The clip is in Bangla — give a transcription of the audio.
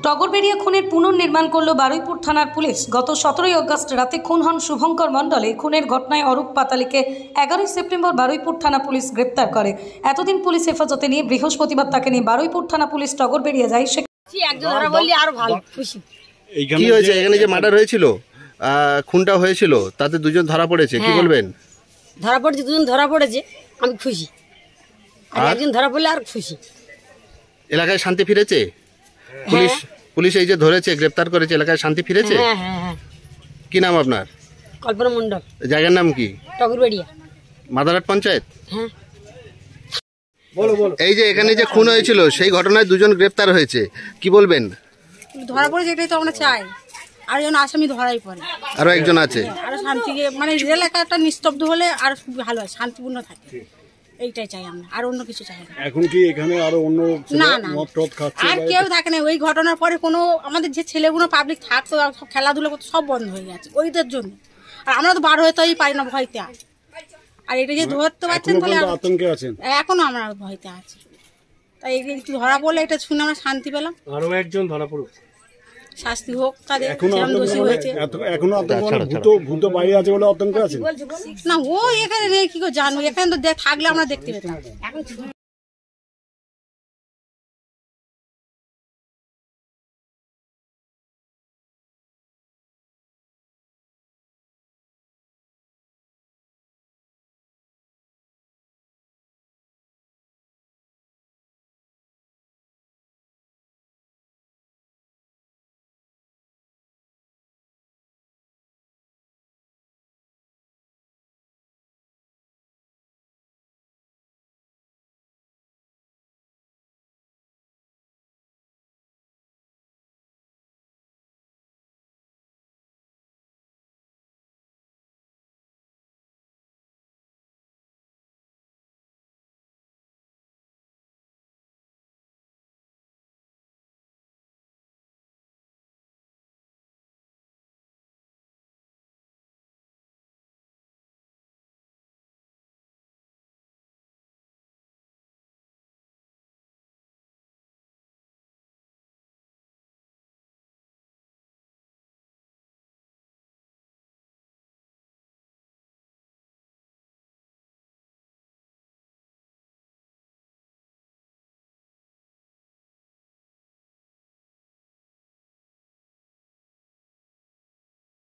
টগরবেড়িয়া খুনের পুনর্নির্মাণ করল বারুইপুর থানার পুলিশ। গত 17 আগস্ট রাতে খুন হন শুভঙ্কর মণ্ডল। খুনের ঘটনায় অরূপ পাতালিকে 11 সেপ্টেম্বর বারুইপুর থানা পুলিশ গ্রেপ্তার করে। এতদিন পুলিশ হেফাজতে নিয়ে বৃহস্পতিবার তাকে নিয়ে বারুইপুর থানা পুলিশ টগরবেড়িয়া যায়। কি হয়েছে এখানে যে মার্ডার হয়েছিল, খুনটা হয়েছিল, তাতে দুজন ধরা পড়েছে, কি বলবেন? ধরা পড়েছে, দুজন ধরা পড়েছে, আমি খুশি। আর একজন ধরা পড়লে আর খুশি। এলাকায় শান্তি ফিরেছে? পুলিশ এই যে ধরেছে, গ্রেফতার করেছে, এলাকায় শান্তি ফিরেছে? হ্যাঁ। কি নাম আপনার? কল্পনা মণ্ডল। জায়গার নাম কি? টগরবেড়িয়া, মাদারহাট পঞ্চায়েত। হ্যাঁ। এই যে এখানে যে খুন হয়েছিল সেই ঘটনায় দুজন গ্রেফতার হয়েছে, কি বলবেন? ধরা পড়েছে, এটাই তো আমরা চাই। আর জন আসামি ধরাই পড়ে, আরো একজন আছে। আরো শান্তি, মানে এলাকাটা নিস্তব্ধ হলে আরো ভালো হয়, শান্তিপূর্ণ থাকে, এইটাই চাই আমরা, আর অন্য কিছু চাই না। এখন কি এখানে আরো অন্য মদ টদ খাচ্ছে? আর কেউ থাকে না। ওই ঘটনার পরে কোনো আমাদের যে ছেলেগুলো পাবলিক থাকতো, সব খেলাধুলো করতো, সব বন্ধ হয়ে গেছে ওইদের জন্য। আর আমরা তো বার হতেই পারি না ভয়তে। আর এটা যে ধরতে পারছেন বলে আতঙ্কে আছেন? এখনো আমরা ভয়তে আছি। তাই একটু ধরা পড়লে এটা শুনে আমরা শান্তি পেলাম। আরো একজন ধরা পড়ুক, শাস্তি হোক তাদের, যেরকম দোষী হয়েছে। এখনো ভূত বাইরে আছে বলে আতঙ্কে আছে না, ও এখানে নেই, কি করে জানবো? এখানে তো থাকলে আমরা দেখতে পেতাম।